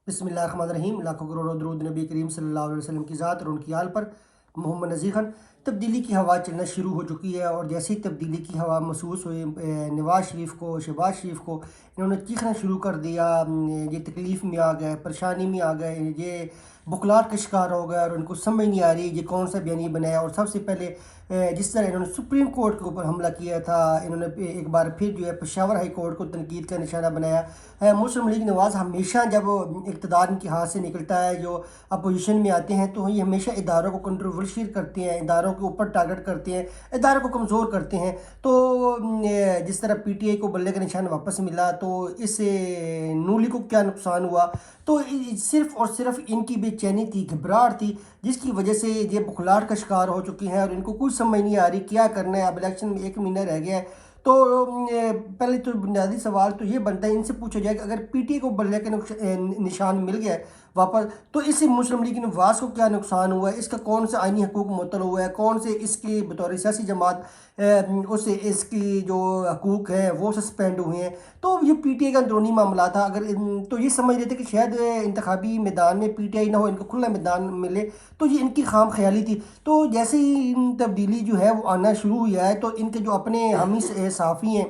بسم اللہ الرحمن الرحیم، لاکھوں کروڑوں درود نبی کریم صلی اللہ علیہ وسلم کی ذات اور ان کی آل پر۔ محمد نذیر خان، تبدیلی کی ہوا چلنا شروع ہو چکی ہے اور جیسے ہی تبدیلی کی ہوا محسوس ہوئی، نواز شریف کو، شہباز شریف کو انہوں نے چیخنا شروع کر دیا۔ یہ تکلیف میں آ گئے، پریشانی میں آ گئے، یہ بخلاہٹ کا شکار ہو گئے اور ان کو سمجھ نہیں آ رہی یہ کون سا بیانیہ بنایا۔ اور سب سے پہلے جس طرح انہوں نے سپریم کورٹ کے اوپر حملہ کیا تھا، انہوں نے ایک بار پھر جو ہے پشاور ہائی کورٹ کو تنقید کا نشانہ بنایا۔ مسلم لیگ نواز ہمیشہ جب اقتدار ان کے ہاتھ سے نکلتا ہے، جو اپوزیشن میں آتے ہیں، تو یہ ہمیشہ اداروں کو کنٹروورشل کرتے ہیں، اداروں کے اوپر ٹارگٹ کرتے ہیں، اداروں کو کمزور کرتے ہیں۔ تو جس طرح پی ٹی آئی کو بلے کا نشان واپس ملا، تو اس سے نون لیگ کو کیا نقصان ہوا؟ تو صرف اور صرف ان کی بے چینی تھی، گھبراہٹ تھی، جس کی وجہ سے یہ بخلاہٹ کا شکار ہو چکی ہیں اور ان کو کچھ سمجھ نہیں آ رہی کیا کرنا ہے۔ اب الیکشن میں 1 مہینہ رہ گیا ہے، تو پہلے تو بنیادی سوال تو یہ بنتا ہے، ان سے پوچھا جائے کہ اگر پی ٹی آئی کو بلے کا نشان مل گیا ہے واپس، تو اس سے مسلم لیگ نواز کو کیا نقصان ہوا ہے؟ اس کا کون سے آئینی حقوق معطل ہوا ہے؟ کون سے اس کی بطور سیاسی جماعت اس کی جو حقوق ہیں وہ سسپینڈ ہوئے ہیں؟ تو یہ پی ٹی آئی کا اندرونی معاملہ تھا۔ اگر تو یہ سمجھ رہے تھے کہ شاید انتخابی میدان میں پی ٹی آئی نہ ہو، ان کو کھلا میدان ملے، تو یہ ان کی خام خیالی تھی۔ تو جیسے ہی تبدیلی جو ہے وہ آنا شروع ہوا ہے، تو ان کے جو اپنے حامی صحافی ہیں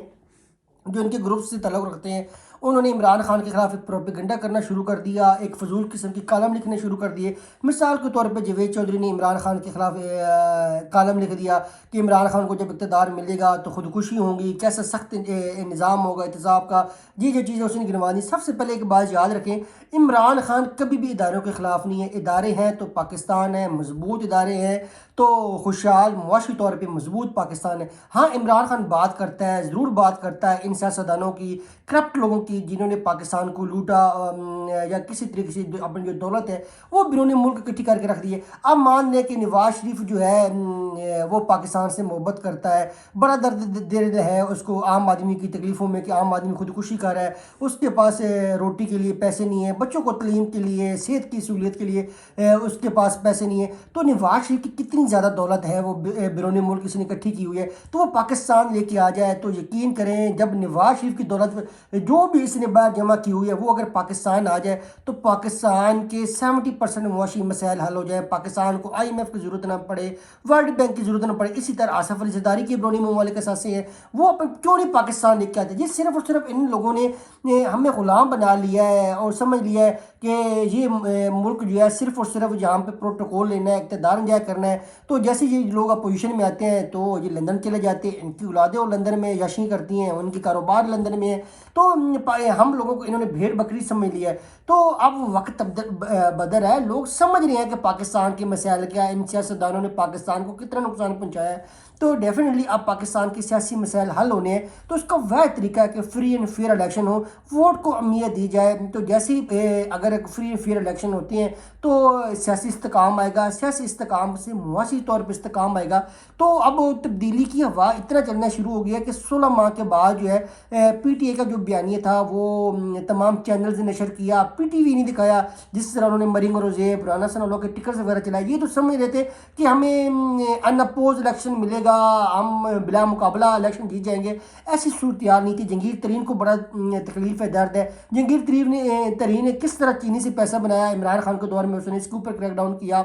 جو ان کے گروپ سے تعلق رکھتے ہیں، انہوں نے عمران خان کے خلاف ایک پروپیگنڈا کرنا شروع کر دیا، ایک فضول قسم کی کالم لکھنے شروع کر دیے۔ مثال کے طور پہ جاوید چودھری نے عمران خان کے خلاف کالم لکھ دیا کہ عمران خان کو جب اقتدار ملے گا تو خودکشی ہوں گی، کیسا سخت نظام ہوگا احتساب کا، یہ جو چیزیں اس نے گنوا دی۔ سب سے پہلے ایک بات یاد رکھیں، عمران خان کبھی بھی اداروں کے خلاف نہیں ہے۔ ادارے ہیں تو پاکستان ہے، مضبوط ادارے ہیں تو خوشحال معاشی طور پہ مضبوط پاکستان ہے۔ ہاں، عمران خان بات کرتا ہے، ضرور بات کرتا ہے ان سیاستدانوں کی، کرپٹ لوگوں کی، جنہوں نے پاکستان کو لوٹا یا کسی طریقے سے اپنی جو دولت ہے وہ بیرون ملک اکٹھی کر کے رکھ دی ہے۔ اب مان لیں کہ نواز شریف جو ہے وہ پاکستان سے محبت کرتا ہے، بڑا درد دل ہے اس کو عام آدمی کی تکلیفوں میں کہ عام آدمی خودکشی کر رہا ہے، اس کے پاس روٹی کے لیے پیسے نہیں ہیں، بچوں کو تعلیم کے لیے، صحت کی سہولیت کے لیے اس کے پاس پیسے نہیں ہیں۔ تو نواز شریف کی کتنی زیادہ دولت ہے وہ بیرون ملک اس نے اکٹھی کی ہوئی ہے، تو وہ پاکستان لے کے آ جائے تو یقین کریں جب نواز شریف کی دولت جو بھی اس نے باہر جمع کی ہوئی ہے وہ اگر پاکستان آ جائے تو پاکستان کے 70% معاشی مسائل حل ہو جائیں، پاکستان کو آئی ایم ایف کی ضرورت نہ پڑے، ورلڈ بینک کی ضرورت نہ پڑے۔ اسی طرح آصف علی زرداری کی بیرونی ممالک اثاثے ہیں، وہ کیوں نہیں پاکستان لے کے آتے؟ یہ صرف اور صرف ان لوگوں نے ہمیں غلام بنا لیا ہے اور سمجھ لیا ہے کہ یہ ملک جو ہے صرف اور صرف یہاں پہ پروٹوکول لینا ہے، اقتدار انجوائے کرنا ہے۔ تو جیسے یہ لوگ اپوزیشن میں آتے ہیں تو یہ لندن چلے جاتے ہیں، ان کی اولادیں اور لندن میں یاشی کرتی ہیں، ان کی کاروبار لندن میں ہے، تو ہم لوگوں کو انہوں نے بھیڑ بکری سمجھ لیا ہے۔ تو اب وقت بدل ہے، لوگ سمجھ رہے ہیں کہ پاکستان کے مسائل کیا ہے، ان سیاستدانوں نے پاکستان کو کتنا نقصان پہنچایا ہے۔ تو ڈیفینیٹلی اب پاکستان کے سیاسی مسائل حل ہونے ہیں، تو اس کا وہ طریقہ ہے کہ فری اینڈ فیئر الیکشن ہو، ووٹ کو اہمیت دی جائے۔ تو جیسے ہی اگر ایک فری اینڈ فیئر الیکشن ہوتے ہیں تو سیاسی استحکام آئے گا، سیاسی استحکام سے معاشی طور پر استحکام آئے گا۔ تو اب تبدیلی کی ہوا اتنا چلنا شروع ہو گیا کہ 16 ماہ کے بعد جو ہے پی ٹی آئی کا جو بیانیہ تھا وہ تمام چینلز نے نشر کیا، پی ٹی وی نہیں دکھایا، جس طرح انہوں نے مرنگ اور روزیب، رانا ثناءاللہ کے ٹکرز وغیرہ چلائے۔ یہ تو سمجھ رہے تھے کہ ہمیں ان اپوز الیکشن ملے گا، ہم بلا مقابلہ الیکشن جیت جائیں گے۔ ایسی صورتحال نہیں تھی۔ جہانگیر ترین کو بڑا تکلیف ہے، درد ہے۔ جہانگیر ترین نے کس طرح چینی سے پیسہ بنایا عمران خان کے دور میں، اس نے اس کے اوپر کریک ڈاؤن کیا۔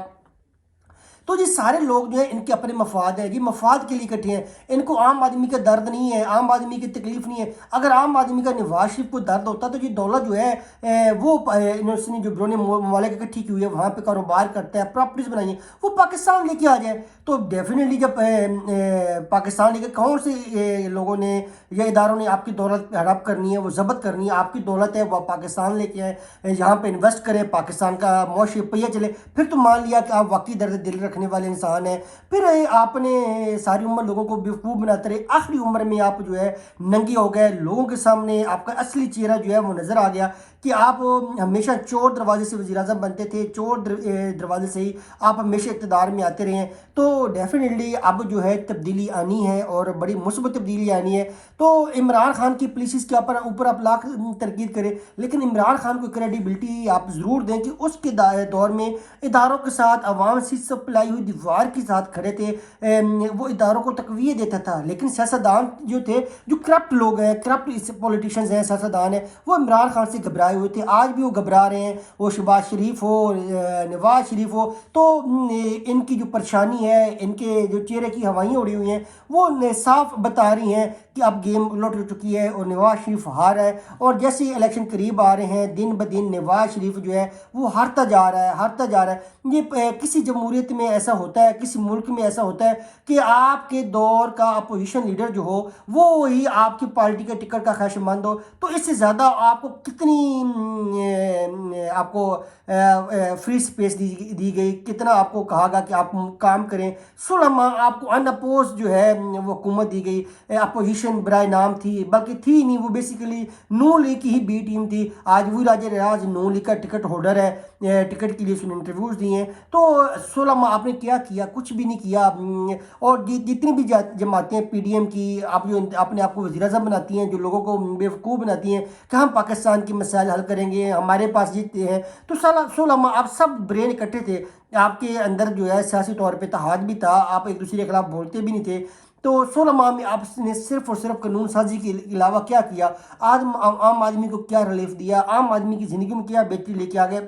تو یہ سارے لوگ جو ہیں ان کے اپنے مفاد ہیں، یہ مفاد کے لیے اکٹھے ہیں، ان کو عام آدمی کا درد نہیں ہے، عام آدمی کی تکلیف نہیں ہے۔ اگر عام آدمی کا نواز شریف کو درد ہوتا تو یہ دولت جو ہے وہ اس نے جو بیرون ممالک اکٹھی کی ہوئی ہے، وہاں پہ کاروبار کرتا ہے، پراپرٹیز بنائی ہیں، وہ پاکستان لے کے آ جائے۔ تو ڈیفینیٹلی جب پاکستان لے کے کون سے لوگوں نے یا اداروں نے آپ کی دولت ہڑپ کرنی ہے، وہ ضبط کرنی ہے، آپ کی دولت ہے وہ پاکستان لے کے آئے، یہاں پہ انویسٹ کریں، پاکستان کا معاشی پہیہ چلے، پھر تو مان لیا کہ آپ واقعی درد دل رکھنے والے انسان ہیں۔ پھر آپ نے ساری عمر لوگوں کو بیوقوف بناتے رہے، آخری عمر میں آپ جو ہے ننگے ہو گئے، لوگوں کے سامنے آپ کا اصلی چہرہ جو ہے وہ نظر آ گیا کہ آپ ہمیشہ چور دروازے سے وزیر اعظم بنتے تھے، چور دروازے سے ہی آپ ہمیشہ اقتدار میں آتے رہے ہیں۔ تو ڈیفینیٹلی اب جو ہے تبدیلی آنی ہے اور بڑی مثبت تبدیلی آنی ہے۔ تو عمران خان کی پالیسیز کے اوپر آپ لاکھ تنقید کریں، لیکن عمران خان کو کریڈیبلٹی آپ ضرور دیں کہ اس کے دور میں اداروں کے ساتھ عوام سے سپلائی بنائی ہوئی دیوار کے ساتھ کھڑے تھے، وہ اداروں کو تقویت دیتا تھا، لیکن سیاستدان جو تھے، جو کرپٹ لوگ ہیں، کرپٹ پولیٹیشنز ہیں، سیاستدان ہیں، وہ عمران خان سے گھبرائے ہوئے تھے، آج بھی وہ گھبرا رہے ہیں، وہ شہباز شریف ہو، نواز شریف ہو، تو ان کی جو پریشانی ہے، ان کے جو چہرے کی ہوائیں اڑی ہوئی ہیں، وہ صاف بتا رہی ہیں کہ اب گیم الٹ ہو چکی ہے اور نواز شریف ہار ہے، اور جیسے ہی الیکشن قریب آ رہے ہیں دن بدن نواز شریف جو ہے وہ ہارتا جا رہا ہے، ہارتا جا رہا ہے۔ یہ کسی جمہوریت میں ایسا ہوتا ہے، کسی ملک میں ایسا ہوتا ہے کہ آپ کے دور کا اپوزیشن لیڈر جو ہو وہ ہی آپ کی پارٹی کے ٹکٹ کا خواہش مند ہو، تو اس سے زیادہ آپ کو کتنی آپ کو فری سپیس دی گئی، کتنا آپ کو کہا گا کہ آپ کام کریں۔ 16 ماہ آپ کو ان اپوز جو ہے وہ حکومت دی گئی، اپوزیشن برائے نام تھی، بلکہ تھی نہیں، وہ بیسیکلی نون لیگ کی ہی بی ٹیم تھی۔ آج وہی راجہ ریاض نون لیگ کا ٹکٹ ہولڈر ہے، ٹکٹ کے لیے اس نے انٹرویوز دیے ہیں۔ تو 16 ماہ آپ نے کیا کیا؟ کچھ بھی نہیں کیا۔ اور جتنی بھی جماعتیں پی ڈی ایم کی آپ جو اپنے آپ کو وزیر اعظم بناتی ہیں، جو لوگوں کو بیوقوف بناتی ہیں کہ ہم پاکستان کے مسائل حل کریں گے، ہمارے پاس جیتے ہیں، تو 16 ماہ آپ سب برین اکٹھے تھے، آپ کے اندر جو ہے سیاسی طور پہ اتحاد بھی تھا، آپ ایک دوسرے کے خلاف بولتے بھی نہیں تھے۔ تو 16 ماہ میں آپ نے صرف اور صرف قانون سازی کے علاوہ کیا کیا؟ عام آدمی کو کیا ریلیف دیا؟ عام آدمی کی زندگی میں کیا بہتری لے کے آ گئے؟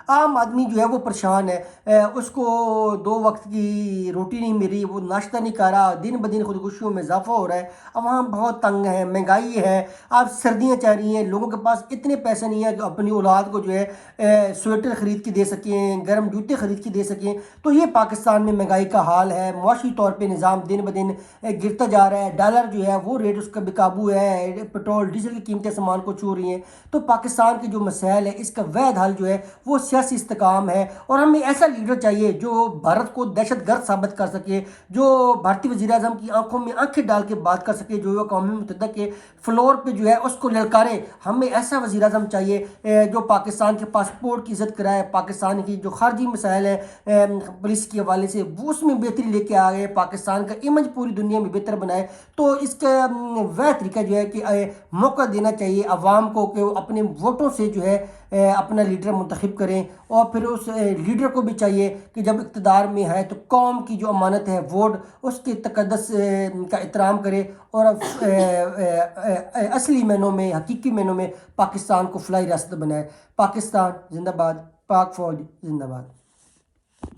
عام آدمی جو ہے وہ پریشان ہے، اس کو 2 وقت کی روٹی نہیں مل رہی، وہ ناشتہ نہیں کر رہا، دن بدن خودکشیوں میں اضافہ ہو رہا ہے، عوام بہت تنگ ہے، مہنگائی ہے، آپ سردیاں چاہ رہی ہیں، لوگوں کے پاس اتنے پیسے نہیں ہیں کہ اپنی اولاد کو جو ہے سویٹر خرید کے دے سکیں، گرم جوتے خرید کے دے سکیں۔ تو یہ پاکستان میں مہنگائی کا حال ہے، معاشی طور پہ نظام دن بدن گرتا جا رہا ہے، ڈالر جو ہے وہ ریٹ اس کا بے قابو ہے، پیٹرول ڈیزل کی قیمتیں سامان کو چھو رہی ہیں۔ تو پاکستان کے جو مسائل ہے اس کا وحید حل جو ہے وہ سیاسی استحکام ہے، اور ہمیں ایسا لیڈر چاہیے جو بھارت کو دہشت گرد ثابت کر سکے، جو بھارتی وزیر اعظم کی آنکھوں میں آنکھیں ڈال کے بات کر سکے، جو اقوام متحدہ کے فلور پہ جو ہے اس کو للکارے۔ ہمیں ایسا وزیر اعظم چاہیے جو پاکستان کے پاسپورٹ کی عزت کرائے، پاکستان کی جو خارجی مسائل ہیں پولیس کے حوالے سے وہ اس میں بہتری لے کے آئے، پاکستان کا امیج پوری دنیا میں بہتر بنائے۔ تو اس کا وہ طریقہ جو ہے کہ موقع دینا چاہیے عوام کو کہ وہ اپنے ووٹوں سے جو ہے اپنا لیڈر منتخب کریں، اور پھر اس لیڈر کو بھی چاہیے کہ جب اقتدار میں ہے تو قوم کی جو امانت ہے ووٹ، اس کے تقدس کا احترام کرے، اور اصلی معنوں میں، حقیقی معنوں میں پاکستان کو فلاحی ریاست بنائے۔ پاکستان زندہ باد، پاک فوج زندہ باد۔